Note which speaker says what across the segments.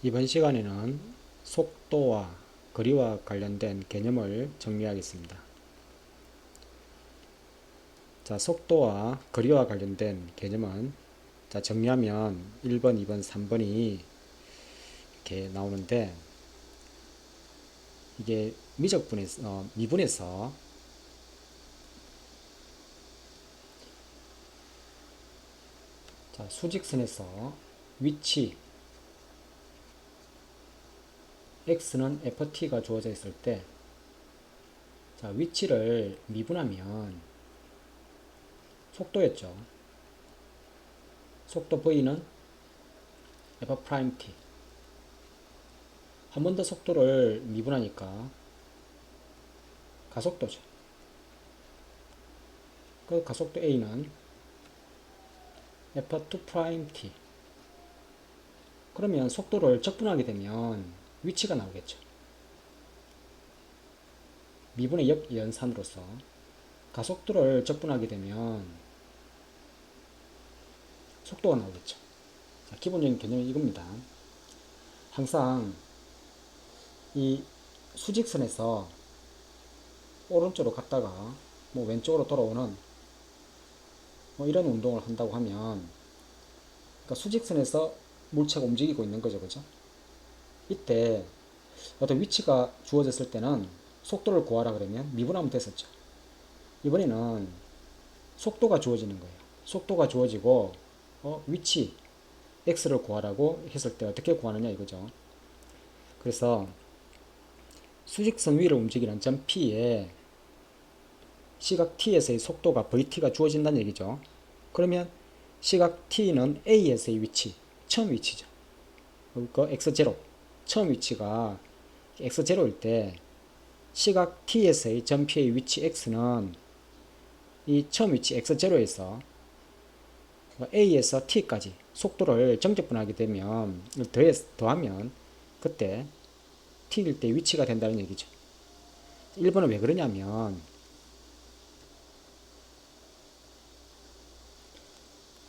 Speaker 1: 이번 시간에는 속도와 거리와 관련된 개념을 정리하겠습니다. 자, 속도와 거리와 관련된 개념은 자, 정리하면 1번, 2번, 3번이 이렇게 나오는데 이게 미분에서 자, 수직선에서 위치 x는 ft가 주어져 있을 때 자, 위치를 미분하면 속도였죠. 속도 v는 f't. 한 번 더 속도를 미분하니까 가속도죠. 그 가속도 a는 f2't. 그러면 속도를 적분하게 되면 위치가 나오겠죠. 미분의 역연산으로서 가속도를 적분하게 되면 속도가 나오겠죠. 자, 기본적인 개념이 이겁니다. 항상 이 수직선에서 오른쪽으로 갔다가 뭐 왼쪽으로 돌아오는 뭐 이런 운동을 한다고 하면 그러니까 수직선에서 물체가 움직이고 있는 거죠. 그죠? 이때 어떤 위치가 주어졌을 때는 속도를 구하라 그러면 미분하면 됐었죠. 이번에는 속도가 주어지는 거예요. 속도가 주어지고 위치 x를 구하라고 했을 때 어떻게 구하느냐 이거죠. 그래서 수직선 위를 움직이는 점 P에 시각 T에서의 속도가 Vt가 주어진다는 얘기죠. 그러면 시각 T는 A에서의 위치, 처음 위치죠. 그러니까 X0, 처음 위치가 X0일 때 시각 T에서의 점 P의 위치 X는 이 처음 위치 X0에서 A에서 T까지 속도를 정적분하게 되면 더하면 그때 T일 때 위치가 된다는 얘기죠. 1번은 왜 그러냐면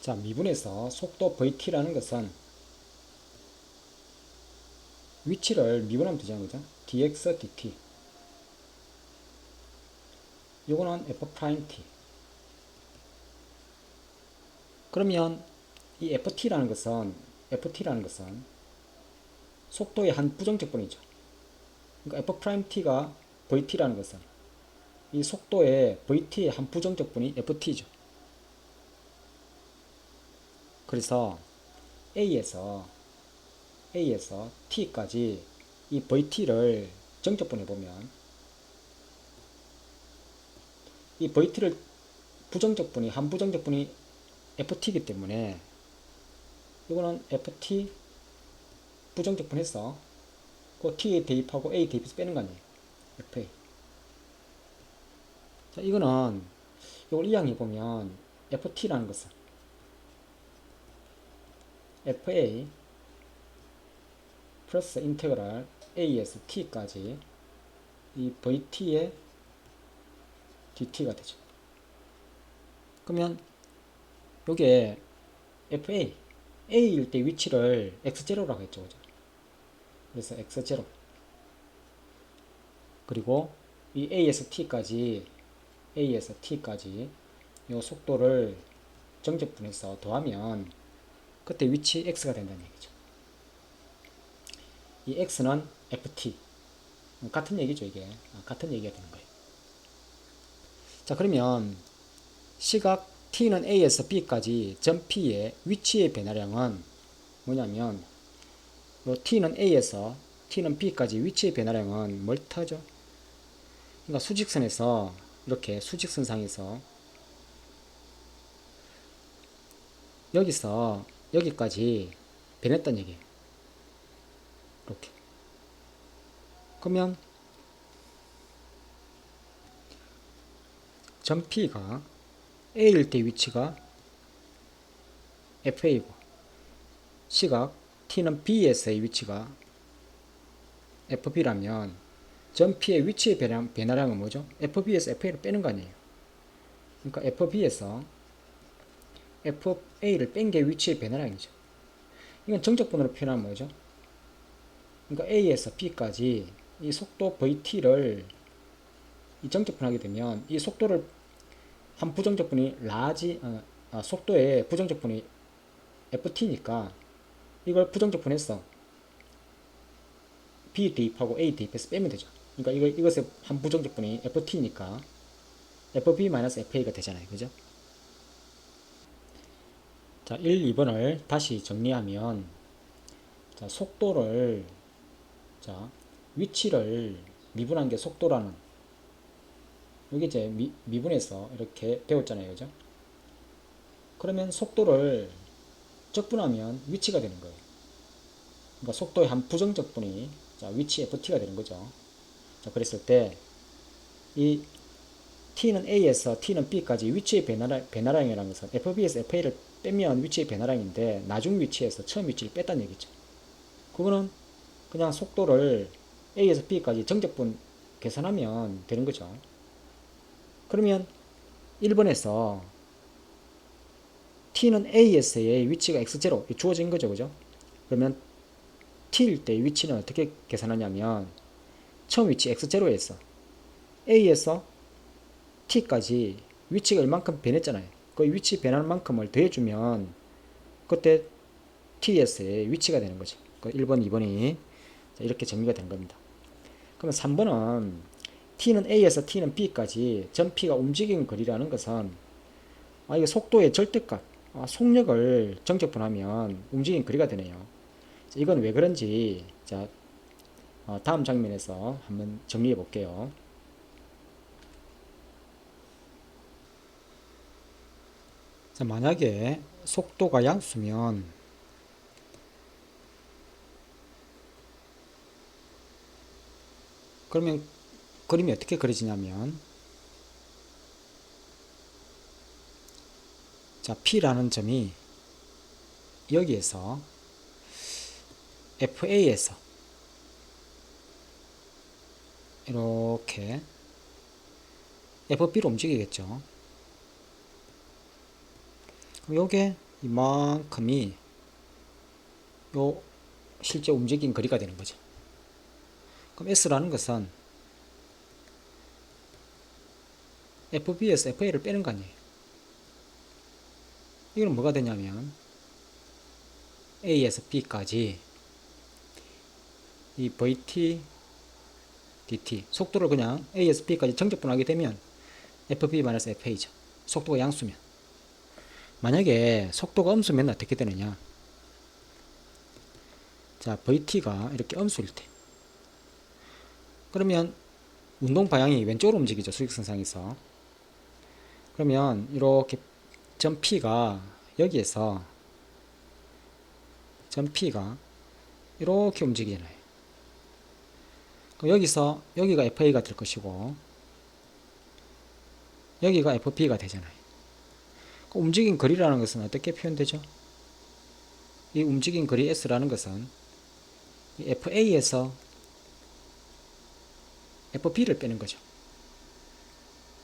Speaker 1: 자, 미분에서 속도 Vt라는 것은 위치를 미분하면 되잖아요. 그죠? dx dt 요거는 f't. 그러면 이 ft라는 것은 속도의 한 부정적분이죠. 그러니까 f't가 vt라는 것은 이 속도의 vt의 한 부정적분이 ft죠. 그래서 A에서 T까지 이 VT를 정적분해 보면 이 VT를 한 부정적분이 FT이기 때문에 이거는 FT 부정적분해서 그 T에 대입하고 A 대입해서 빼는 거 아니에요. FA. 자, 이거는 이걸 이항해 보면 FT라는 것은 FA 플러스 인테그랄 A에서 T까지 이 VT의 DT가 되죠. 그러면 요게 FA A일 때 위치를 X0라고 했죠. 그죠? 그래서 X0 그리고 이 A에서 T까지 요 속도를 정적분해서 더하면 그때 위치 X가 된다는 얘기죠. 이 X는 FT 같은 얘기죠. 이게 같은 얘기가 되는 거예요. 자, 그러면 시각 T는 A에서 B까지 점 P의 위치의 변화량은 뭐냐면 T는 B까지 위치의 변화량은 뭘 타죠? 그러니까 수직선에서 이렇게 수직선상에서 여기서 여기까지 변했단 얘기예요. 이렇게. 그러면 점 P가 A일 때 위치가 FA고 시각 T는 B에서의 위치가 FB라면 점 P의 위치의 변화량은 뭐죠? FB에서 FA를 빼는 거 아니에요. 그러니까 FB에서 FA를 뺀 게 위치의 변화량이죠. 이건 정적분으로 표현하면 뭐죠? 그러니까 A에서 B까지 이 속도 VT를 이 정적분하게 되면 이 속도를 한 부정적분이 속도의 부정적분이 FT니까 이걸 부정적분해서 B 대입하고 A 대입해서 빼면 되죠. 그러니까 이것의 한 부정적분이 FT니까 FB-FA가 되잖아요. 그죠? 자, 1, 2번을 다시 정리하면 자, 속도를 자, 위치를 미분한 게 속도라는 여기 이제 미분해서 이렇게 배웠잖아요. 그죠? 그러면 속도를 적분하면 위치가 되는 거예요. 그러니까 속도의 한 부정적분이 자, 위치 FT가 되는 거죠. 자, 그랬을 때 이 T는 A에서 T는 B까지 위치의 변화량이라는 것은 FB에서 FA를 빼면 위치의 변화량인데 나중 위치에서 처음 위치를 뺐다는 얘기죠. 그거는 그냥 속도를 A에서 B까지 정적분 계산하면 되는 거죠. 그러면 1번에서 T는 A에서의 위치가 X0 주어진 거죠. 그죠? 그러면 T일 때 위치는 어떻게 계산하냐면 처음 위치 X0에서 A에서 T까지 위치가 얼만큼 변했잖아요. 그 위치 변하는 만큼을 더해주면 그때 T에서의 위치가 되는 거죠. 1번, 2번이 이렇게 정리가 된 겁니다. 그러면 3번은 T는 A에서 T는 B까지 전 P가 움직이는 거리라는 것은 이게 속도의 절대값, 속력을 정적분하면 움직이는 거리가 되네요. 이건 왜 그런지 자, 다음 장면에서 한번 정리해 볼게요. 자, 만약에 속도가 양수면 그러면 그림이 어떻게 그려지냐면 자, P라는 점이 여기에서 FA에서 이렇게 FB로 움직이겠죠. 그럼 요게 이만큼이 요 실제 움직인 거리가 되는 거죠. 그럼 S라는 것은 FB에서 FA를 빼는 거 아니에요. 이건 뭐가 되냐면 A에서 B까지 이 VT, DT 속도를 그냥 A에서 B까지 정적분하게 되면 FB-FA죠. 속도가 양수면. 만약에 속도가 음수면 어떻게 되느냐. 자, VT가 이렇게 음수일 때. 그러면 운동 방향이 왼쪽으로 움직이죠. 수직선상에서. 그러면 이렇게 점 P가 여기에서 점 P가 이렇게 움직이잖아요. 여기서 여기가 FA가 될 것이고 여기가 FB가 되잖아요. 움직인 거리라는 것은 어떻게 표현되죠? 이 움직인 거리 S라는 것은 FA에서 FB를 빼는 거죠.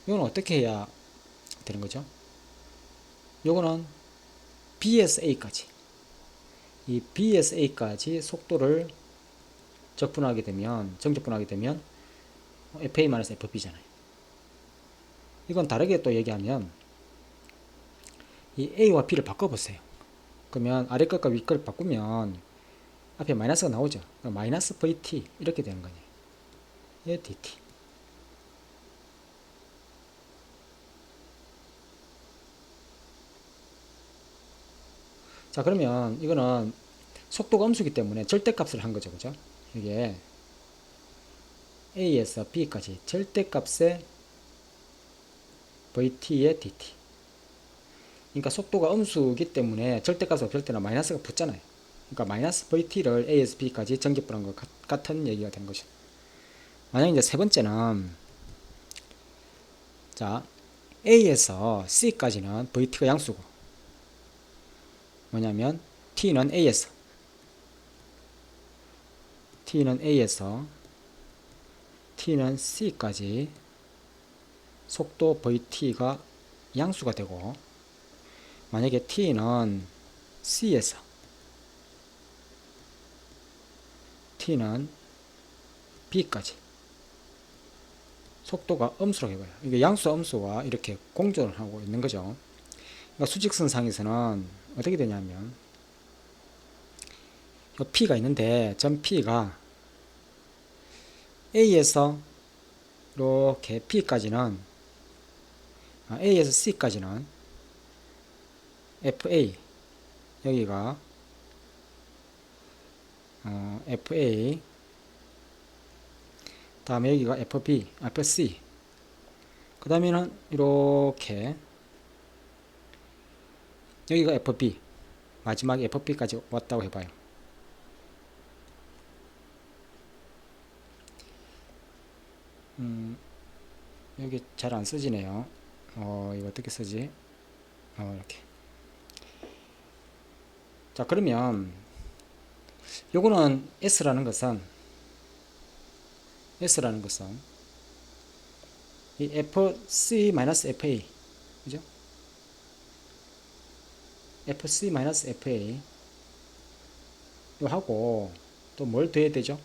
Speaker 1: 이건 어떻게 해야 되는 거죠? 요거는 BSA까지 이 BSA까지 속도를 정적분하게 되면 FA-FB잖아요. 이건 다르게 또 얘기하면 이 A와 B를 바꿔보세요. 그러면 아래 것과 위 것을 바꾸면 앞에 마이너스가 나오죠. 마이너스 VT 이렇게 되는 거예요. 얘 DT. 자, 그러면 이거는 속도가 음수기 때문에 절대값을 한 거죠. 그죠? 이게 A에서 B까지 절대값의 VT의 DT. 그러니까 속도가 음수기 때문에 절대값이 없을 때는 마이너스가 붙잖아요. 그러니까 마이너스 VT를 A에서 B까지 정적분한 것 같은 얘기가 된 거죠. 만약 이제 세 번째는 자, A에서 C까지는 VT가 양수고 뭐냐면 T는 A에서 T는 C까지 속도 VT가 양수가 되고 만약에 T는 t는 b까지 속도가 음수라고 해봐요. 이게 양수와 음수가 이렇게 공존을 하고 있는 거죠. 그러니까 수직선상에서는 어떻게 되냐면 p가 있는데 점 p가 a에서 이렇게 b까지는 a에서 c까지는 fa 여기가 fa 다음에 여기가 fb, fc 그 다음에는 이렇게 여기가 fb 마지막에 fb까지 왔다고 해봐요. 여기 잘 안 써지네요. 이거 어떻게 쓰지? 이렇게. 자, 그러면 요거는 S라는 것은 이 FC-FA 그죠? FC-FA 요 하고 또 뭘 더해야 되죠?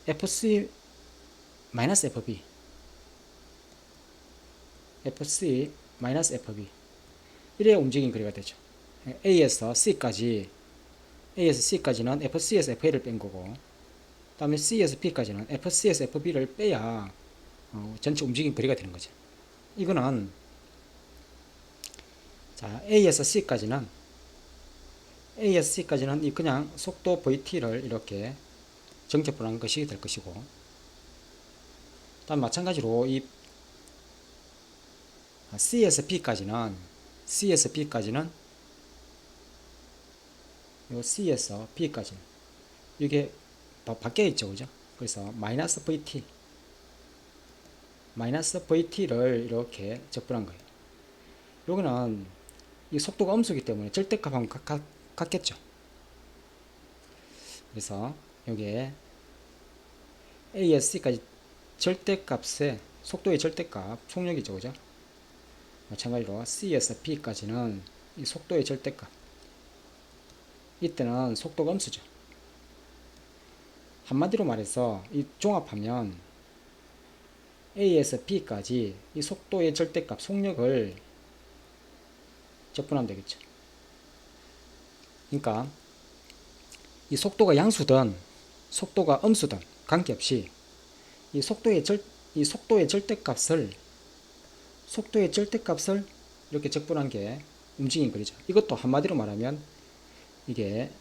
Speaker 1: FC-FB FC-FB 이래야 움직임 거리가 되죠. A에서 C까지는 FC에서 FA를 뺀 거고, 그 다음에 C에서 B까지는 FC에서 FB를 빼야 전체 움직임 거리가 되는 거죠. 이거는 자 A에서 C까지는 그냥 속도 VT를 이렇게 정체분한 것이 될 것이고, 다음 마찬가지로 이 C에서 B까지는 요 C에서 B까지는 이게 밖에 있죠, 그죠? 그래서 마이너스 VT를 이렇게 적분한 거예요. 여기는 이 속도가 음수이기 때문에 절대값하고 같겠죠. 그래서 여기에 A에서 C까지 절대값의 속도의 절대값 속력이죠, 그죠? 마찬가지로 C에서 B까지는 이 속도의 절대값. 이때는 속도가 음수죠. 한마디로 말해서 이 종합하면 A에서 B까지 이 속도의 절대값 속력을 적분하면 되겠죠. 그러니까 이 속도가 양수든 속도가 음수든 관계없이 이 속도의 절대값을 이렇게 적분한 게 움직임 거리죠. 이것도 한마디로 말하면 이게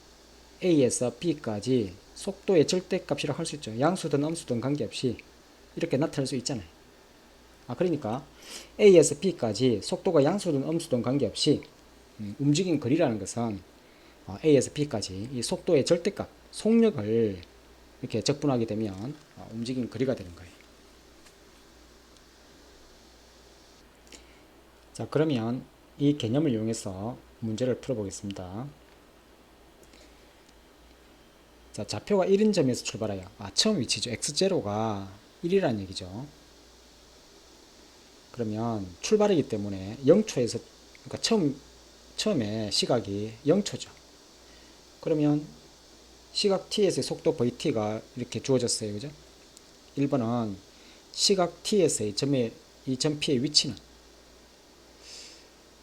Speaker 1: A에서 B까지 속도의 절대값이라고 할 수 있죠. 양수든 음수든 관계없이 이렇게 나타낼 수 있잖아요. 그러니까 A에서 B까지 속도가 양수든 음수든 관계없이 움직임 거리라는 것은 A에서 B까지 이 속도의 절대값, 속력을 이렇게 적분하게 되면 움직임 거리가 되는 거예요. 자, 그러면 이 개념을 이용해서 문제를 풀어보겠습니다. 자, 좌표가 1인 점에서 출발하여 처음 위치죠. x0가 1이라는 얘기죠. 그러면 출발이기 때문에 0초에서 그러니까 처음에 시각이 0초죠. 그러면 시각 t에서의 속도 vt가 이렇게 주어졌어요. 그죠? 1번은 시각 t에서의 이 점 p의 위치는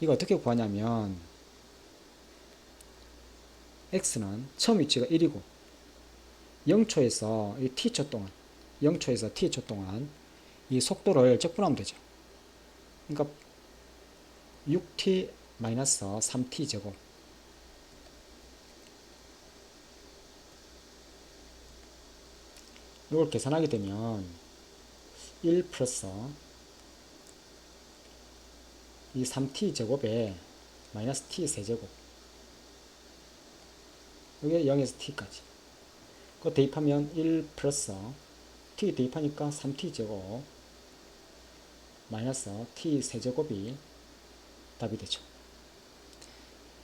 Speaker 1: 이거 어떻게 구하냐면 x는 처음 위치가 1이고 0초에서 t초 동안 이 속도를 적분하면 되죠. 그러니까 6t-3t 제곱 이걸 계산하게 되면 1 플러스 이 3t 제곱에 마이너스 t 세제곱 이게 0에서 t까지 그거 대입하면 1 플러스 t 대입하니까 3t 제곱 마이너스 t 세제곱이 답이 되죠.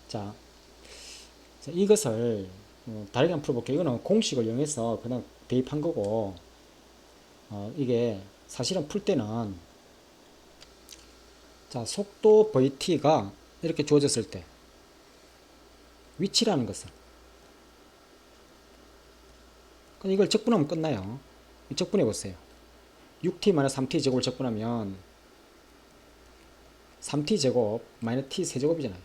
Speaker 1: 자, 이것을 다르게 한번 풀어볼게요. 이거는 공식을 이용해서 그냥 대입한 거고, 이게 사실은 풀 때는 자, 속도 vt가 이렇게 주어졌을 때 위치라는 것은 이걸 적분하면 끝나요. 적분해 보세요. 6t-3t 제곱을 적분하면 3t 제곱 마이너스 t 세제곱이잖아요.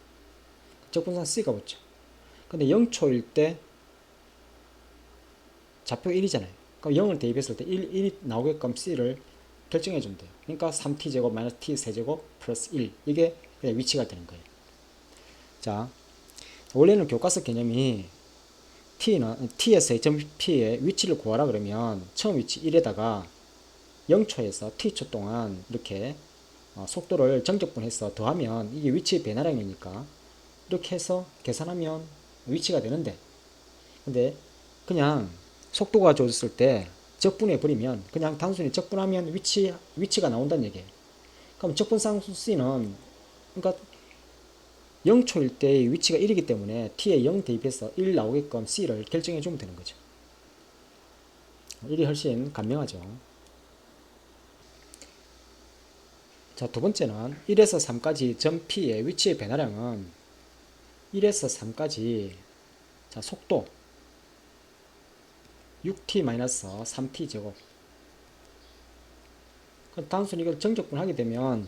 Speaker 1: 적분상 c가 붙죠. 근데 0초일 때 좌표 1이잖아요. 그럼 0을 대입했을 때 1이 나오게끔 c를 결정해 주면 돼요. 그러니까 3t 제곱 마이너스 t 세제곱 플러스 1, 이게 그냥 위치가 되는 거예요. 자, 원래는 교과서 개념이 t에서 p의 위치를 구하라 그러면 처음 위치 1에다가 0초에서 t초 동안 이렇게 속도를 정적분해서 더하면 이게 위치의 변화량이니까 이렇게 해서 계산하면 위치가 되는데, 근데 그냥 속도가 줘졌을 때 적분해 버리면 그냥 단순히 적분하면 위치가 나온다는 얘기예요. 그럼 적분상수 c는, 그러니까 0초일 때의 위치가 1이기 때문에 t에 0 대입해서 1 나오게끔 c를 결정해 주면 되는 거죠. 1이 훨씬 간명하죠. 자, 두 번째는 1에서 3까지 점 p의 위치의 변화량은 1에서 3까지, 자, 속도 6t-3t 제곱. 단순히 이걸 정적분하게 되면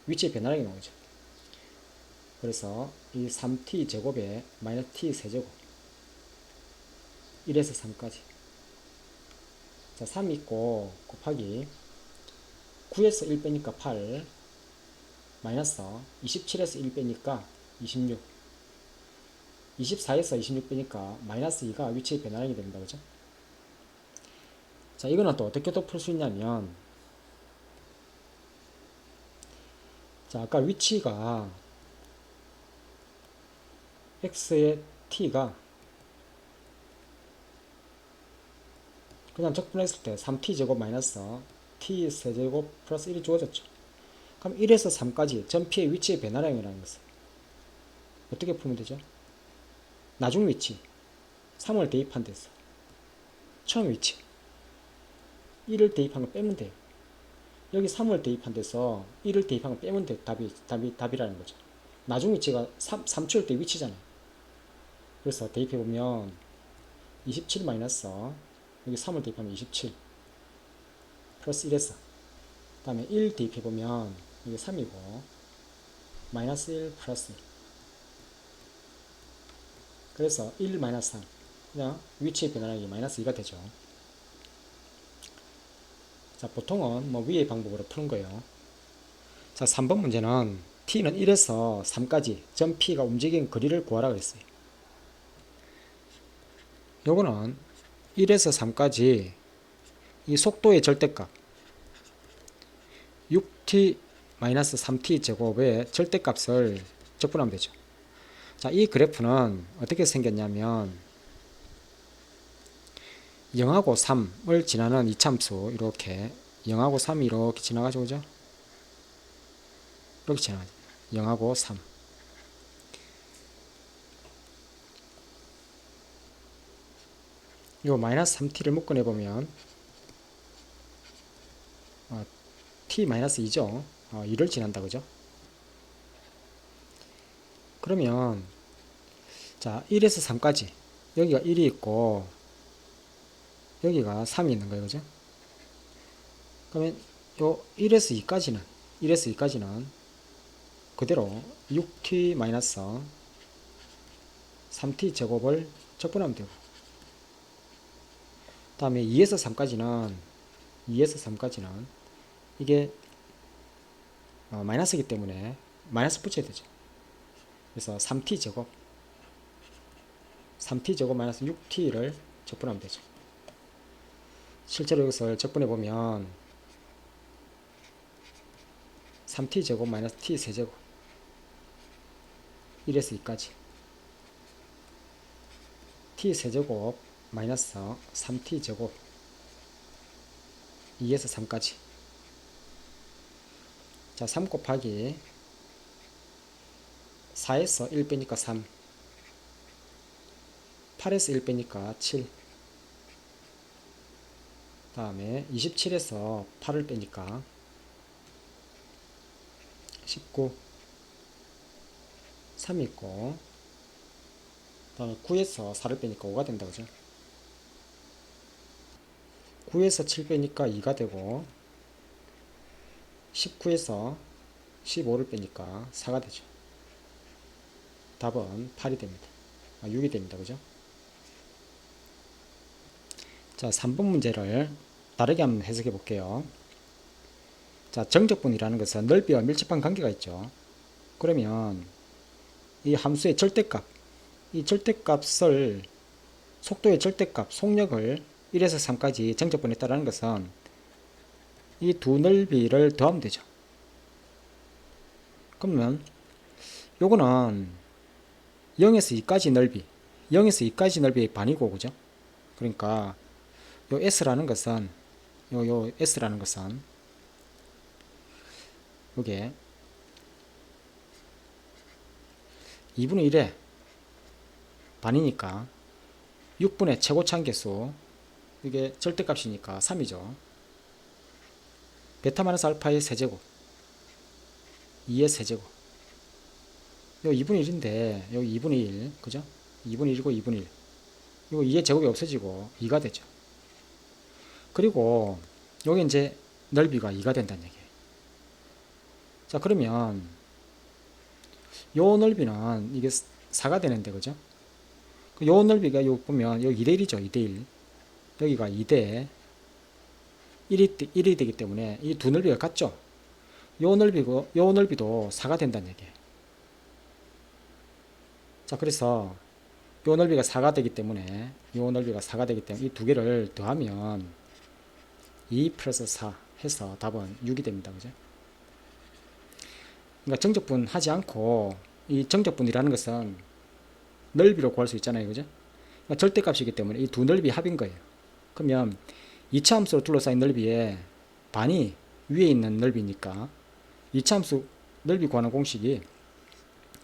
Speaker 1: 위치의 변화량이 나오죠. 그래서 이 3t 제곱에 마이너스 t 세제곱, 1에서 3까지. 자, 3 있고 곱하기 9에서 1 빼니까 8, 마이너스 27에서 1 빼니까 26, 24에서 26 빼니까 마이너스 2가 위치의 변화량이 됩니다. 그죠? 자, 이거는 또 어떻게 또 풀 수 있냐면, 자, 아까 위치가 x의 t가 그냥 적분했을 때 3t 제곱 마이너스 t 세제곱 플러스 1이 주어졌죠. 그럼 1에서 3까지 점 p의 위치의 변화량이라는 것은 어떻게 풀면 되죠? 나중 위치 3을 대입한 데서 처음 위치 1을 대입한 거 빼면 돼요. 여기 3을 대입한 데서 1을 대입한 거 빼면 돼. 답이라는 거죠. 나중 위치가 3초일 때 위치잖아요. 그래서 대입해보면 27 마이너스, 여기 3을 대입하면 27 플러스 1에서, 그 다음에 1 대입해보면 이게 3이고 마이너스 1 플러스 1, 그래서 1 마이너스 3, 그냥 위치의 변화량이 마이너스 2가 되죠. 자, 보통은 뭐 위의 방법으로 푸는 거예요. 자, 3번 문제는 t는 1에서 3까지 점 p가 움직인 거리를 구하라 그랬어요. 요거는 1에서 3까지 이 속도의 절대값 6t-3t 제곱의 절대값을 적분하면 되죠. 자, 이 그래프는 어떻게 생겼냐면 0하고 3을 지나는 이참수, 이렇게 0하고 3이 이렇게 지나가죠. 그죠? 이렇게 지나가죠. 0하고 3. 요 마이너스 3t를 묶어내보면 t 마이너스 2죠. 2를 지난다. 그죠? 그러면 자, 1에서 3까지 여기가 1이 있고 여기가 3이 있는 거예요. 그죠? 그러면 요 1에서 2까지는 그대로 6t-3t 제곱을 적분하면 되고, 다음에 2에서 3까지는 이게 마이너스이기 때문에 마이너스 붙여야 되죠. 그래서 3t 제곱 마이너스 6t를 적분하면 되죠. 실제로 이것을 적분해 보면 3t 제곱 마이너스 t 세제곱 1에서 2까지 t 세제곱 마이너스 3t 제곱 2에서 3까지. 자, 3 곱하기 4에서 1 빼니까 3, 8에서 1 빼니까 7, 다음에 27에서 8을 빼니까 19, 3 있고, 다음에 9에서 4를 빼니까 5가 된다. 그죠? 9에서 7 빼니까 2가 되고 19에서 15를 빼니까 4가 되죠. 답은 8이 됩니다. 6이 됩니다. 그죠? 자, 3번 문제를 다르게 한번 해석해 볼게요. 자, 정적분이라는 것은 넓이와 밀집한 관계가 있죠. 그러면 이 함수의 절대값, 이 절대값을 속도의 절대값, 속력을 1에서 3까지 정적분했다는 것은 이 두 넓이를 더하면 되죠. 그러면 요거는 0에서 2까지 넓이, 0에서 2까지 넓이의 반이고, 그죠? 그러니까 요 S라는 것은 요 S라는 것은 요게 2분의 1의 반이니까 6분의 최고차 함계수, 이게 절대값이니까 3이죠. 베타 마이너스 알파의 세제곱, 2의 세제곱. 요 2분의 1인데 요 2분의 1, 그죠? 2분의 1이고 2분의 1. 이거 2의 제곱이 없어지고 2가 되죠. 그리고 여기 이제 넓이가 2가 된다는 얘기예요. 자, 그러면 요 넓이는 이게 4가 되는데, 그죠? 요 넓이가 요 보면 여기 2대 1이죠. 2대 1. 여기가 2대 1이 되기 때문에 이 두 넓이가 같죠. 요 넓이고 요 넓이도 4가 된다는 얘기예요. 자, 그래서 요 넓이가 4가 되기 때문에 요 넓이가 4가 되기 때문에 이 두 개를 더하면 2 플러스 4 해서 답은 6이 됩니다. 그죠? 그러니까 정적분 하지 않고 이 정적분이라는 것은 넓이로 구할 수 있잖아요. 그죠? 그러니까 절대값이기 때문에 이 두 넓이 합인 거예요. 그러면 2차 함수로 둘러싸인 넓이의 반이 위에 있는 넓이니까 2차 함수 넓이 구하는 공식이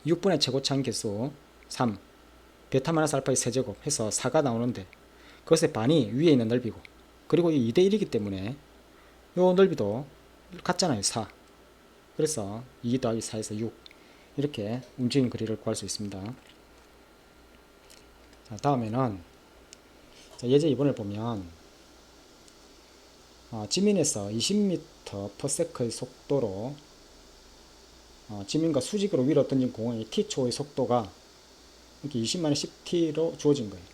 Speaker 1: 6분의 최고차 함계수 3 베타 마이너스 알파의 세제곱 해서 4가 나오는데 그것의 반이 위에 있는 넓이고, 그리고 이 2대 1이기 때문에 요 넓이도 같잖아요. 4. 그래서 2 더하기 4에서 6 이렇게 움직이는 거리를 구할 수 있습니다. 자, 다음에는 예제 2번을 보면 지민에서 20m/s의 속도로 지민과 수직으로 위로 던진 공의 t초의 속도가 이렇게 20-10t로 주어진 거예요.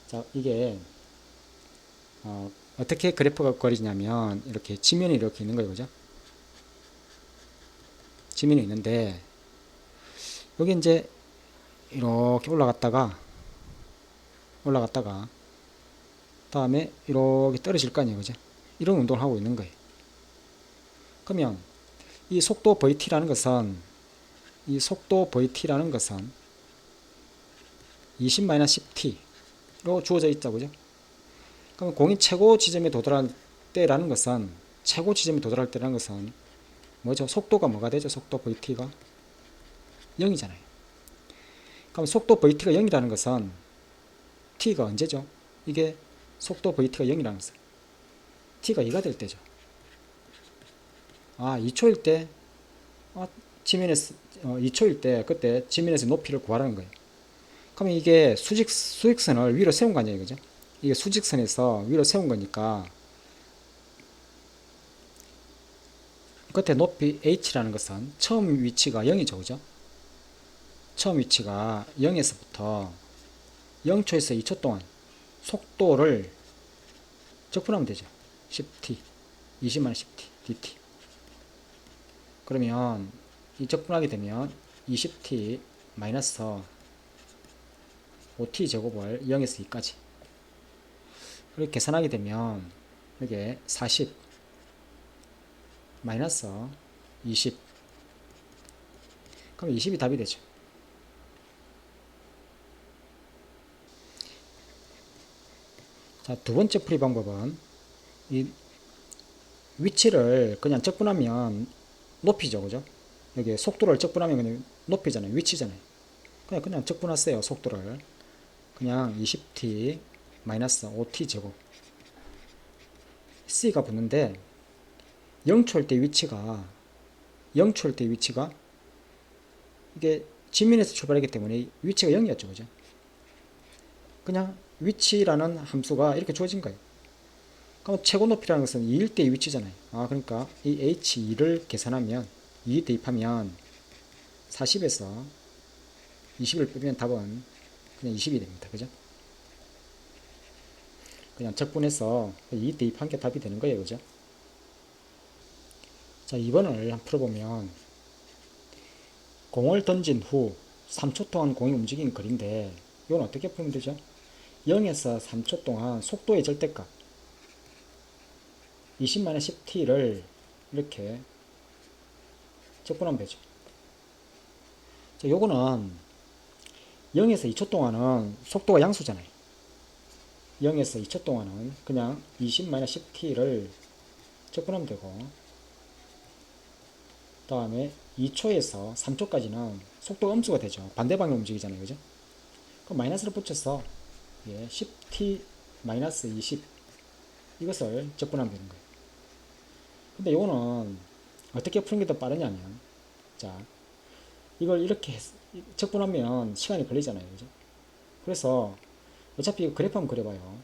Speaker 1: 자, 이게 어떻게 그래프가 그려지냐면 이렇게 지면이 이렇게 있는 거예요. 그죠? 지면이 있는데 여기 이제 이렇게 올라갔다가 다음에 이렇게 떨어질 거 아니에요. 그죠? 이런 운동을 하고 있는 거예요. 그러면 이 속도 vt라는 것은 20-10t로 주어져 있죠. 그죠? 그럼 공이 최고 지점에 도달할 때라는 것은 뭐죠? 속도가 뭐가 되죠? 속도 vt가 0이잖아요. 그럼 속도 vt가 0이라는 것은 t가 언제죠? 이게 속도 vt가 0이라는 것은 t가 2가 될 때죠. 2초일 때 지면에서 2초일 때 그때 지면에서 높이를 구하라는 거예요. 그러면 이게 수직선을 위로 세운 거 아니에요. 그죠? 이게 수직선에서 위로 세운 거니까 끝에 높이 h라는 것은 처음 위치가 0이죠. 그죠? 처음 위치가 0에서부터 0초에서 2초 동안 속도를 적분하면 되죠. 10t 20-10t dt. 그러면 이 적분하게 되면 20t 마이너스 5t 제곱을 0에서 2까지 이렇게 계산하게 되면 이게 40 마이너스 20, 그럼 20이 답이 되죠. 자, 두 번째 풀이 방법은 이 위치를 그냥 적분하면 높이죠. 그죠? 여기 속도를 적분하면 그냥 높이잖아요. 위치잖아요. 그냥 적분하세요. 속도를 그냥 20t 마이너스 5t 제곱 c가 붙는데 0초일 때 위치가 이게 지면에서 출발하기 때문에 위치가 0이었죠. 그죠? 그냥 위치라는 함수가 이렇게 주어진 거예요. 그럼 최고 높이라는 것은 2일 때의 위치잖아요. 그러니까 이 h2를 계산하면 2 대입하면 40에서 20을 빼면 답은 그냥 20이 됩니다. 그죠? 그냥 적분해서 2 대입한 게 답이 되는 거예요. 그죠? 자, 2번을 한번 풀어보면 공을 던진 후 3초 동안 공이 움직인 거리인데 이건 어떻게 풀면 되죠? 0에서 3초 동안 속도의 절대값 20-10t를 이렇게 적분하면 되죠. 자, 요거는 0에서 2초 동안은 속도가 양수잖아요. 0에서 2초 동안은 그냥 20-10t를 적분하면 되고, 그 다음에 2초에서 3초까지는 속도가 음수가 되죠. 반대 방향 움직이잖아요. 그죠? 그럼 마이너스를 붙여서 10t-20 이것을 적분하면 되는 거예요. 근데 이거는 어떻게 푸는 게 더 빠르냐면, 자, 이걸 이렇게 적분하면 시간이 걸리잖아요. 그죠? 그래서 어차피 이거 그래프 한번 그려봐요.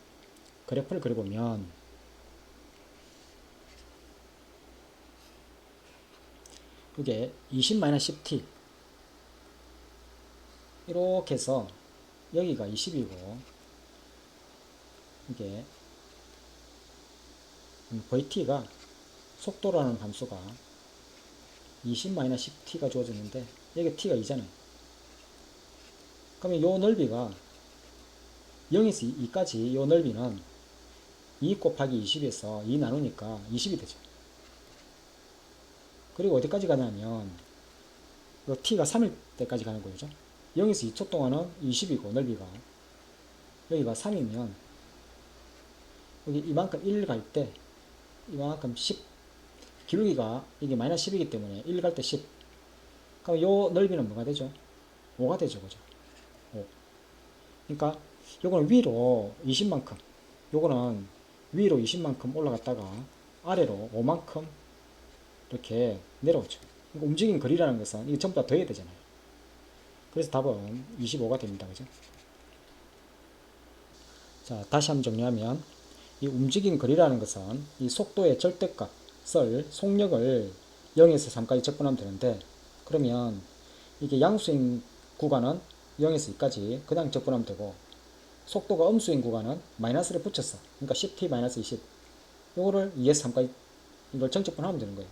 Speaker 1: 그래프를 그려보면 이게 20-10t 이렇게 해서 여기가 20이고 이게 vt가 속도라는 함수가 20-10t가 주어졌는데 여기 t가 2잖아요. 그러면 요 넓이가 0에서 2까지 이 넓이는 2 곱하기 20에서 2 나누니까 20이 되죠. 그리고 어디까지 가냐면 이 t가 3일 때까지 가는 거죠. 0에서 2초 동안은 20이고 넓이가 여기가 3이면 여기 이만큼 1 갈 때 이만큼 10 기울기가 이게 마이너스 10이기 때문에 1 갈 때 10 그럼 요 넓이는 뭐가 되죠? 5가 되죠. 그죠? 5. 그러니까 요거는 위로 20만큼 요거는 위로 20만큼 올라갔다가 아래로 5만큼 이렇게 내려오죠. 그러니까 움직인 거리라는 것은 이게 전부 다 더해야 되잖아요. 그래서 답은 25가 됩니다. 그죠? 자, 다시 한번 정리하면 이 움직인 거리라는 것은 이 속도의 절대값을 속력을 0에서 3까지 적분하면 되는데, 그러면 이게 양수인 구간은 0에서 2까지 그냥 적분하면 되고, 속도가 음수인 구간은 마이너스를 붙였어. 그러니까 10t-20 이거를 2에서 3까지 이걸 정적분하면 되는 거예요.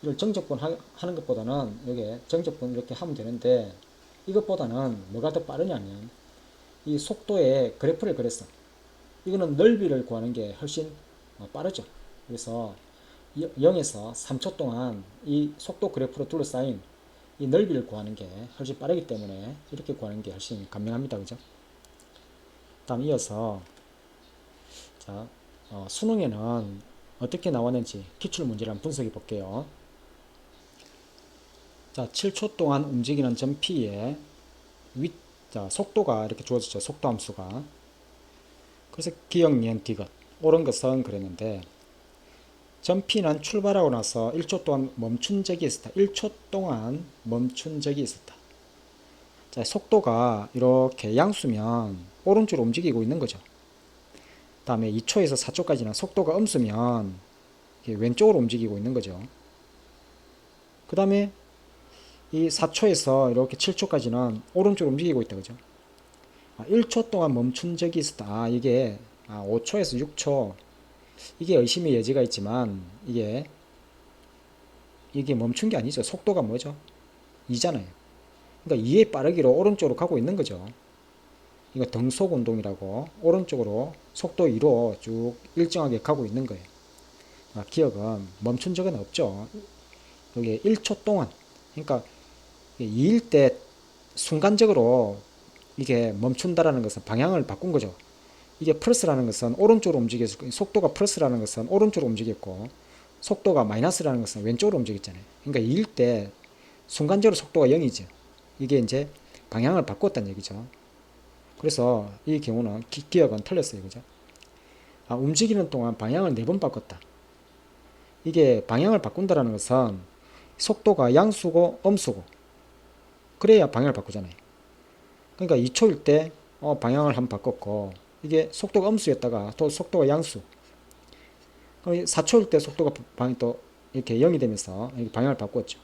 Speaker 1: 이걸 정적분 하는 것보다는 여기에 정적분 이렇게 하면 되는데, 이것보다는 뭐가 더 빠르냐면 이 속도의 그래프를 그렸어. 이거는 넓이를 구하는 게 훨씬 빠르죠. 그래서 0에서 3초 동안 이 속도 그래프로 둘러싸인 이 넓이를 구하는 게 훨씬 빠르기 때문에 이렇게 구하는 게 훨씬 간명합니다. 그죠? 다음 이어서 자, 수능에는 어떻게 나왔는지 기출문제를 한번 분석해 볼게요. 자, 7초 동안 움직이는 점 P에 자, 속도가 이렇게 주어졌죠. 속도 함수가. 그래서 기역, 니은, 디귿 옳은 것은 그랬는데 점 P는 출발하고 나서 1초 동안 멈춘 적이 있었다. 1초 동안 멈춘 적이 있었다. 자, 속도가 이렇게 양수면 오른쪽으로 움직이고 있는 거죠. 다음에 2초에서 4초까지는 속도가 음수면 왼쪽으로 움직이고 있는 거죠. 그 다음에 이 4초에서 이렇게 7초까지는 오른쪽으로 움직이고 있다. 그죠? 1초 동안 멈춘 적이 있었다. 이게 5초에서 6초 이게 의심의 여지가 있지만 이게 멈춘 게 아니죠. 속도가 뭐죠? 2잖아요. 그러니까 2의 빠르기로 오른쪽으로 가고 있는 거죠. 이거 등속 운동이라고 오른쪽으로 속도 2로 쭉 일정하게 가고 있는 거예요. 기억은 멈춘 적은 없죠. 여기 1초 동안 그러니까 2일 때 순간적으로 이게 멈춘다라는 것은 방향을 바꾼 거죠. 이게 플러스라는 것은 오른쪽으로 움직였고 속도가 플러스라는 것은 오른쪽으로 움직였고 속도가 마이너스라는 것은 왼쪽으로 움직였잖아요. 그러니까 2일 때 순간적으로 속도가 0이죠. 이게 이제 방향을 바꿨다는 얘기죠. 그래서 이 경우는 기억은 틀렸어요. 그죠? 움직이는 동안 방향을 4번 바꿨다. 이게 방향을 바꾼다라는 것은 속도가 양수고 음수고 그래야 방향을 바꾸잖아요. 그러니까 2초일 때 방향을 한번 바꿨고, 이게 속도가 음수였다가 또 속도가 양수. 그럼 4초일 때 속도가 방이 또 이렇게 0이 되면서 방향을 바꿨죠.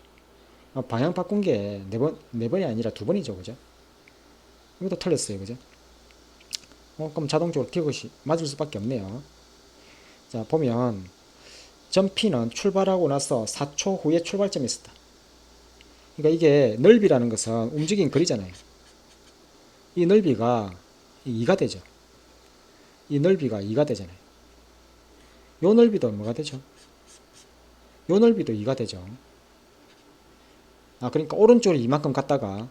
Speaker 1: 방향 바꾼 게 네 번이 아니라 두 번이죠. 그죠? 이것도 틀렸어요. 그죠? 그럼 자동적으로 디귿이 맞을 수밖에 없네요. 자, 보면 점 P는 출발하고 나서 4초 후에 출발점에 있었다. 그러니까 이게 넓이라는 것은 움직인 거리잖아요. 이 넓이가 2가 되죠. 이 넓이가 2가 되잖아요. 요 넓이도 뭐가 되죠? 요 넓이도 2가 되죠. 그러니까 오른쪽으로 이만큼 갔다가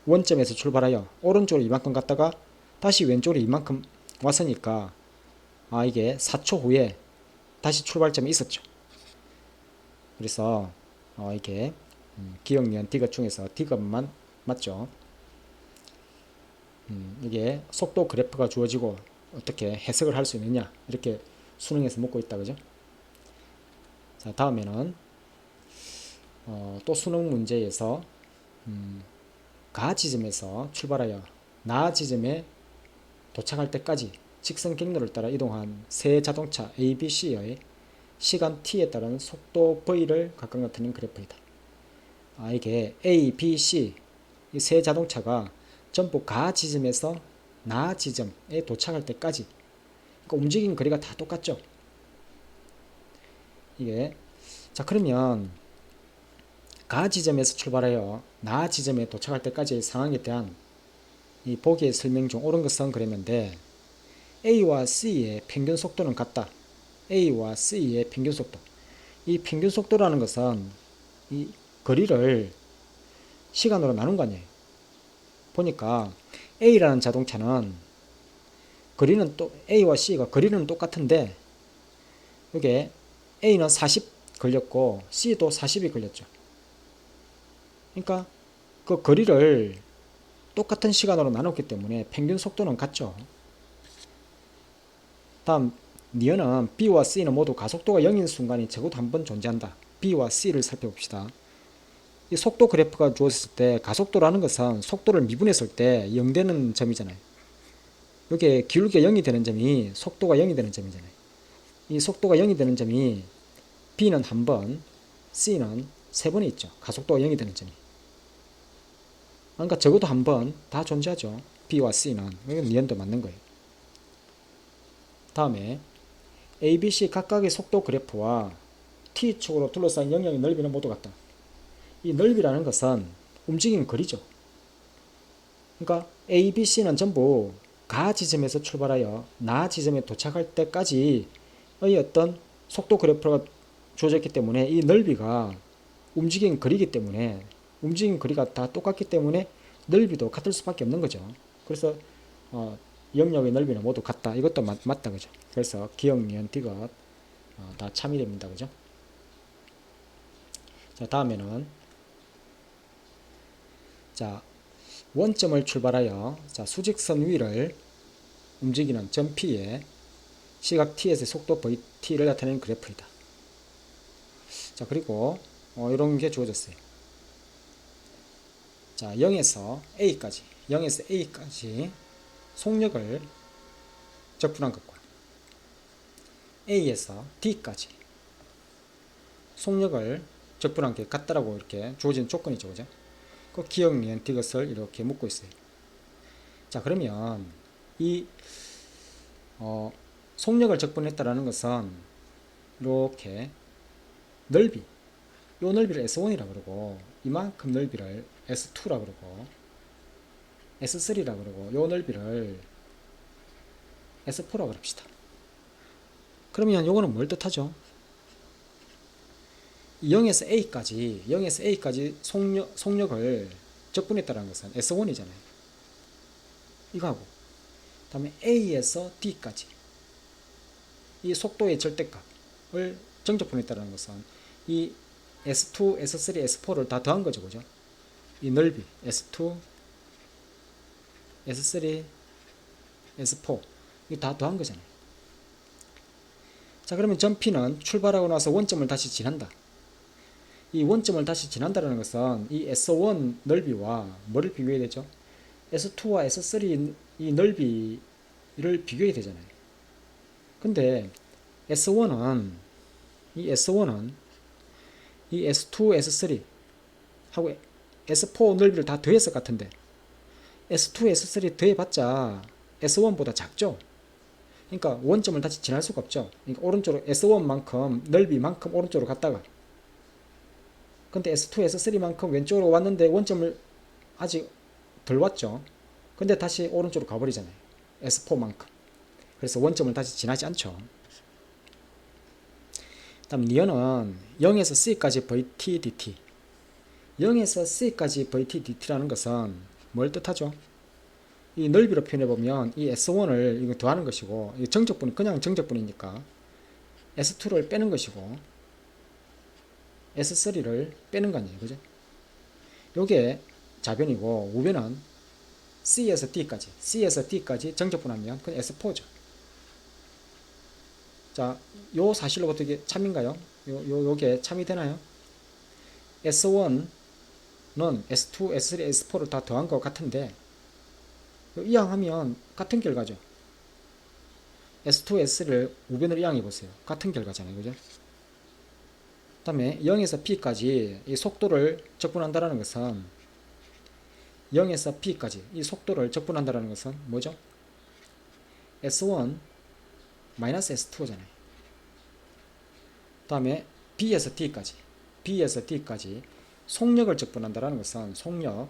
Speaker 1: 원점에서 출발하여 오른쪽으로 이만큼 갔다가 다시 왼쪽으로 이만큼 왔으니까 이게 4초 후에 다시 출발점이 있었죠. 그래서 이게 기억, 니은, 디귿 중에서 디귿만 맞죠. 이게 속도 그래프가 주어지고 어떻게 해석을 할 수 있느냐 이렇게 수능에서 묻고 있다. 그죠? 자, 다음에는 또 수능 문제에서 가 지점에서 출발하여 나 지점에 도착할 때까지 직선 경로를 따라 이동한 세 자동차 A, B, C의 시간 t에 따른 속도 v를 각각 나타낸 그래프이다. 이게 A, B, C 이 세 자동차가 전부 가 지점에서 나 지점에 도착할 때까지, 그러니까 움직인 거리가 다 똑같죠. 이게 자, 그러면 가 지점에서 출발하여 나 지점에 도착할 때까지의 상황에 대한 이 보기의 설명 중 옳은 것은 그랬는데, A와 C의 평균 속도는 같다. A와 C의 평균 속도. 이 평균 속도라는 것은 이 거리를 시간으로 나눈 거 아니에요. 보니까 A라는 자동차는 거리는 또 A와 C가 거리는 똑같은데, 이게 A는 40 걸렸고 C도 40이 걸렸죠. 그러니까 그 거리를 똑같은 시간으로 나눴기 때문에 평균 속도는 같죠. 다음 니은은 B와 C는 모두 가속도가 0인 순간이 적어도 한 번 존재한다. B와 C를 살펴봅시다. 이 속도 그래프가 주어졌을 때 가속도라는 것은 속도를 미분했을 때 0 되는 점이잖아요. 이게 기울기가 0이 되는 점이 속도가 0이 되는 점이잖아요. 이 속도가 0이 되는 점이 B는 한 번, C는 세 번이 있죠. 가속도가 0이 되는 점이. 그러니까 적어도 한 번 다 존재하죠. B와 C는. 이건 니은도 맞는 거예요. 다음에 A, B, C 각각의 속도 그래프와 T축으로 둘러싸인 영역의 넓이는 모두 같다. 이 넓이라는 것은 움직이는 거리죠. 그러니까 A, B, C는 전부 가 지점에서 출발하여 나 지점에 도착할 때까지의 어떤 속도 그래프가 주어졌기 때문에 이 넓이가 움직이는 거리이기 때문에, 움직이는 거리가 다 똑같기 때문에 넓이도 같을 수밖에 없는 거죠. 그래서 영역의 넓이는 모두 같다. 이것도 맞다. 그죠? 그래서 기억, 니은, 디귿 다 참이 됩니다. 그죠? 자, 다음에는 자, 원점을 출발하여 수직선 위를 움직이는 점 P에 시각 T에서 속도 T를 나타내는 그래프이다. 자, 그리고 이런 게 주어졌어요. 자, 0에서 A까지 속력을 적분한 것과 A에서 D까지 속력을 적분한 게 같다라고 이렇게 주어진 조건이죠. 그죠? 그 기억, 니은, 디귿을 이렇게 묶고 있어요. 자, 그러면 이 속력을 적분했다라는 것은 이렇게 넓이, 요 넓이를 S1이라고 그러고 이만큼 넓이를 S2라고 그러고 S3라고 그러고 요 넓이를 S4라고 합시다. 그러면 요거는 뭘 뜻하죠? 0에서 A까지 속력을 적분했다는 것은 S1이잖아요. 이거하고 다음에 A에서 D까지 이 속도의 절대값을 정적분했다는 것은 이 S2, S3, S4를 다 더한 거죠. 그죠? 이 넓이 S2, S3, S4 이거 다 더한 거잖아요. 자, 그러면 점 P는 출발하고 나서 원점을 다시 지난다. 이 원점을 다시 지난다는 것은 이 S1 넓이와 뭐를 비교해야 되죠? S2와 S3 이 넓이를 비교해야 되잖아요. 근데 S1은 이 S1은 이 S2, S3 하고 S4 넓이를 다 더했을 것 같은데 S2, S3 더해봤자 S1보다 작죠. 그러니까 원점을 다시 지날 수가 없죠. 그러니까 오른쪽으로 S1만큼 넓이만큼 오른쪽으로 갔다가 근데 S2, S3만큼 왼쪽으로 왔는데 원점을 아직 덜 왔죠. 근데 다시 오른쪽으로 가버리잖아요. S4만큼. 그래서 원점을 다시 지나지 않죠. 다음 니은은 0에서 C까지 VT, DT 0에서 C까지 VT, DT라는 것은 뭘 뜻하죠? 이 넓이로 표현해보면 이 S1을 이거 더하는 것이고 이 정적분 그냥 정적분이니까 S2를 빼는 것이고 S3를 빼는 거 아니에요. 그죠? 요게 좌변이고 우변은 C에서 D까지 정적분하면 그건 S4죠. 자, 요 사실로부터 이게 참인가요? 요게 참이 되나요? S1는 S2, S3, S4를 다 더한 것 같은데 이항하면 같은 결과죠. S2, S3를 우변으로 이항해 보세요. 같은 결과잖아요. 그죠? 그 다음에 0에서 P까지 이 속도를 적분한다는 것은 0에서 P까지 이 속도를 적분한다는 것은 뭐죠? S1 마이너스 S2잖아요. 그 다음에 B에서 D까지 속력을 적분한다는 것은 속력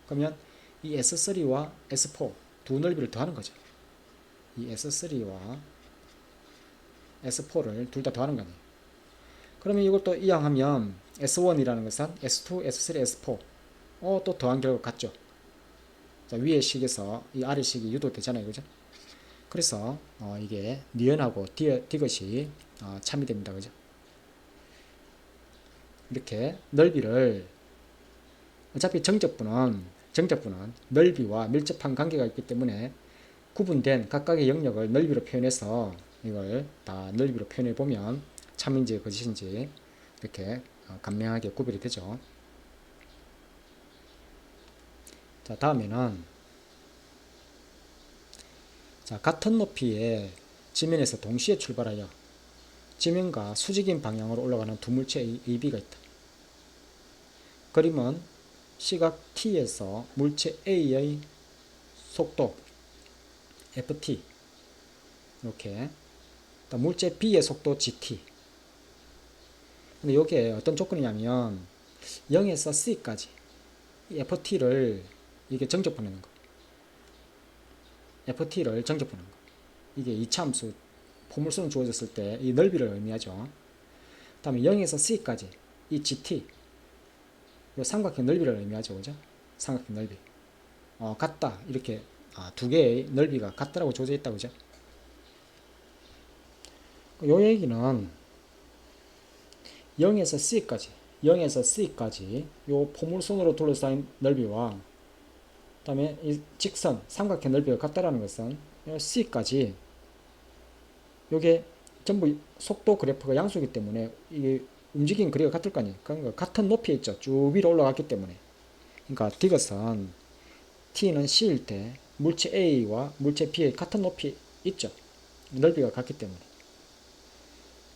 Speaker 1: 그러면 이 S3와 S4 두 넓이를 더하는 거죠. 이 S3와 S4를 둘 다 더하는 거 아니에요. 그러면 이것도 이항하면 S1이라는 것은 S2, S3, S4 또 더한 결과 같죠. 자, 위의 식에서 이 아래 식이 유도되잖아요. 그죠? 그래서 이게 니은하고 디귿이 참이 됩니다. 그죠? 이렇게 넓이를 어차피 정적분은 넓이와 밀접한 관계가 있기 때문에 구분된 각각의 영역을 넓이로 표현해서 이걸 다 넓이로 표현해 보면 참인지 거짓인지 이렇게 간명하게 구별이 되죠. 자, 다음에는 자, 같은 높이의 지면에서 동시에 출발하여 지면과 수직인 방향으로 올라가는 두 물체 AB가 있다. 그림은 시각 T에서 물체 A의 속도 FT 이렇게 물체 B의 속도 GT. 근데 이게 어떤 조건이냐면 0에서 C까지 이 FT를 이게 정적분하는 거. FT를 정적분하는 거. 이게 이차함수 포물선을 주어졌을 때 이 넓이를 의미하죠. 다음에 0에서 C까지 이 GT 이 삼각형 넓이를 의미하죠. 그죠? 삼각형 넓이. 같다. 이렇게 두 개의 넓이가 같다라고 주어져 있다. 그죠? 요 얘기는 0에서 C까지 요 포물선으로 둘러싸인 넓이와 그다음에 이 직선 삼각형 넓이가 같다라는 것은 C까지 요게 전부 속도 그래프가 양수이기 때문에 이게 움직인 거리가 같을 거 아니에요. 그러니까 같은 높이에 있죠. 쭉 위로 올라갔기 때문에. 그러니까 디귿은 T는 C일 때 물체 A와 물체 B의 같은 높이 있죠. 넓이가 같기 때문에.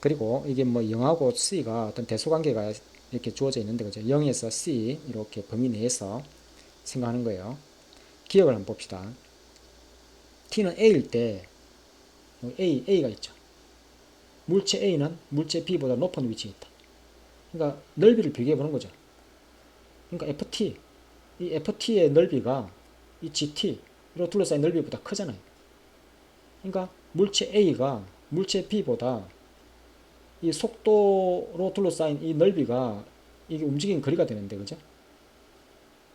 Speaker 1: 그리고 이게 뭐 0하고 C가 어떤 대소관계가 이렇게 주어져 있는데, 그죠? 0에서 C 이렇게 범위 내에서 생각하는 거예요. 기억을 한번 봅시다. T는 A일 때 A가 있죠. 물체 A는 물체 B보다 높은 위치에 있다. 그러니까 넓이를 비교해 보는 거죠. 그러니까 FT, 이 FT의 넓이가 이 GT로 둘러싸인 넓이보다 크잖아요. 그러니까 물체 A가 물체 B보다 이 속도로 둘러싸인 이 넓이가 이게 움직이는 거리가 되는데, 그죠?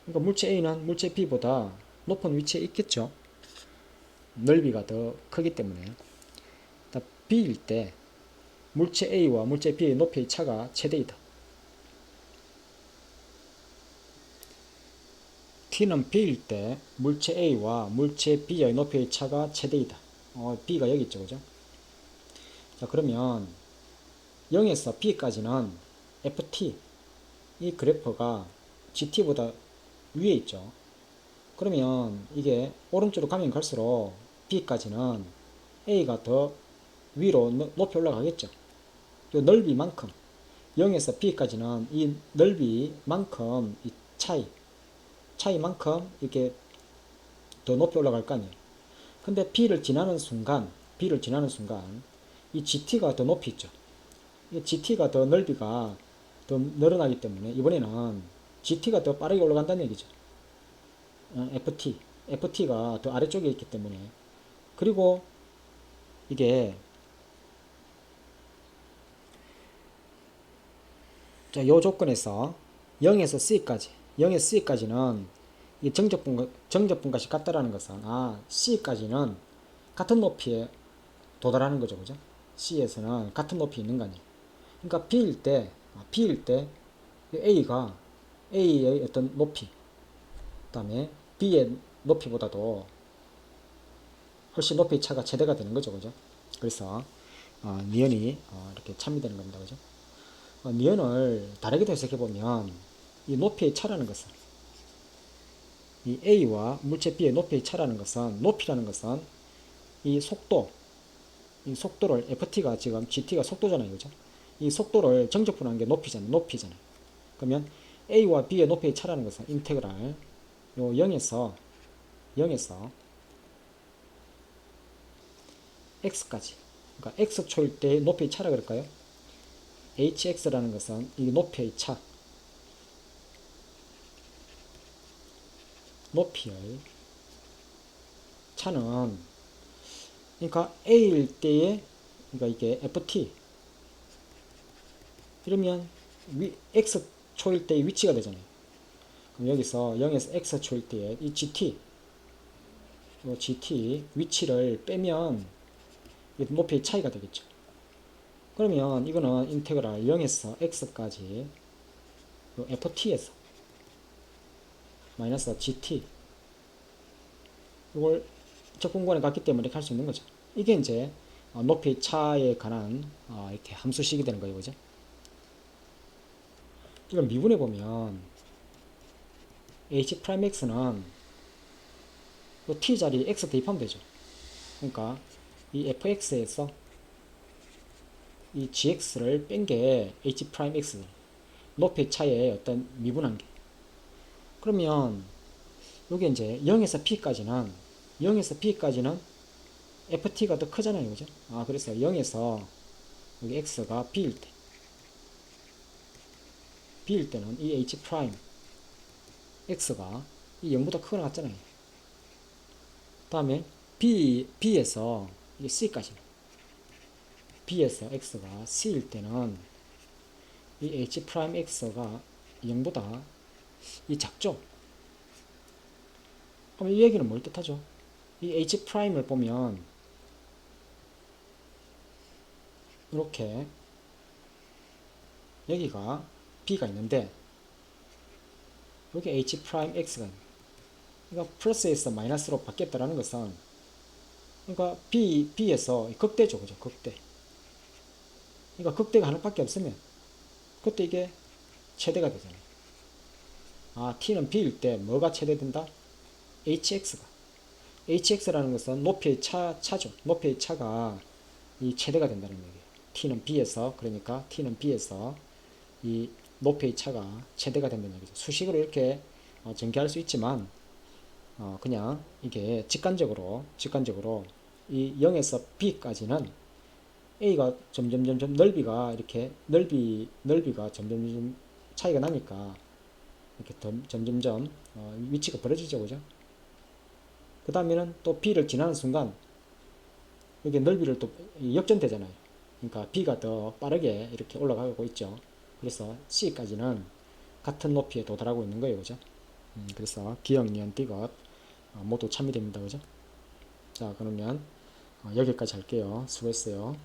Speaker 1: 그러니까 물체 A는 물체 B보다 높은 위치에 있겠죠. 넓이가 더 크기 때문에. B일 때 물체 A와 물체 B의 높이의 차가 최대이다. T는 B일 때 물체 A와 물체 B의 높이의 차가 최대이다. B가 여기 있죠, 그죠? 자, 그러면 0에서 B까지는 FT 이 그래프가 GT보다 위에 있죠. 그러면 이게 오른쪽으로 가면 갈수록 B까지는 A가 더 위로 높이 올라가겠죠. 이 넓이만큼 0에서 B까지는 이 넓이만큼 이 차이만큼 이렇게 더 높이 올라갈 거 아니에요. 근데 B를 지나는 순간 이 GT가 더 높이 있죠. 이 GT가 더 넓이가 더 늘어나기 때문에 이번에는 GT가 더 빠르게 올라간다는 얘기죠. FT가 더 아래쪽에 있기 때문에. 그리고 이게 자, 요 조건에서 0에서 C까지는 이 정적분까지 같다라는 것은 C까지는 같은 높이에 도달하는 거죠, 그죠? C에서는 같은 높이 있는 거 아니에요. 그러니까 B일 때 A의 어떤 높이, 그다음에 B의 높이보다도 훨씬 높이 차가 최대가 되는 거죠, 그죠? 그래서 니은이 이렇게 참미되는 겁니다, 그죠? 니은을 다르게 해석해 보면 이 높이의 차라는 것은 이 A와 물체 B의 높이의 차라는 것은 높이라는 것은 이 속도를 FT가 지금 GT가 속도잖아요, 그죠? 이 속도를 정적분한 게 높이잖아요. 그러면 A와 B의 높이의 차라는 것은 인테그랄 요 0에서 x까지, 그러니까 x초일 때의 높이의 차라 그럴까요? hx라는 것은 이 높이의 차는 그러니까 a일 때의 그러니까 이게 ft 이러면 x초일 때의 위치가 되잖아요. 그럼 여기서 0에서 x초일 때의 이 gt 위치를 빼면 높이의 차이가 되겠죠. 그러면 이거는 인테그랄 0에서 x까지 ft에서 마이너스 gt 이걸 적분권에 갔기 때문에 이렇게 할 수 있는 거죠. 이게 이제 높이 차에 관한 이렇게 함수식이 되는 거예요, 그죠? 이걸 미분해 보면 h'x는 t 자리에 x 대입하면 되죠. 그러니까 이 fx에서 이 gx를 뺀 게 h'x 높이 차의 어떤 미분한 게. 그러면 요게 이제 0에서 P까지는 FT가 더 크잖아요, 그죠? 그래서 0에서 여기 X가 B일 때는 이 H 프라임 X가 이 0보다 크거나 같잖아요. 다음에 B에서 이게 C까지는 B에서 X가 C일 때는 이 H 프라임 X가 0보다 이 작죠? 그럼 이 얘기는 뭘 뜻하죠? 이 H 프라임을 보면 이렇게 여기가 B가 있는데 여기 H 프라임 X가 있는, 그러니까 플러스에서 마이너스로 바뀌었다라는 것은 그러니까 B에서 극대죠, 그죠? 극대. 그러니까 극대가 하나밖에 없으면 그때 이게 최대가 되잖아요. T는 B일 때 뭐가 최대된다? HX라는 것은 높이의 차죠. 높이의 차가 이 최대가 된다는 얘기예요. T는 B에서 이 높이의 차가 최대가 된다는 얘기죠. 수식으로 이렇게 전개할 수 있지만 그냥 이게 직관적으로 이 0에서 B까지는 A가 점점 넓이가 점점 차이가 나니까 이렇게 점점 위치가 벌어지죠, 그죠? 그 다음에는 또 B를 지나는 순간 여기 넓이를 또 역전되잖아요. 그러니까 B가 더 빠르게 이렇게 올라가고 있죠. 그래서 C까지는 같은 높이에 도달하고 있는 거예요, 그죠? 그래서 기역, 니은, 디귿 모두 참여됩니다, 그죠? 자, 그러면 여기까지 할게요. 수고했어요.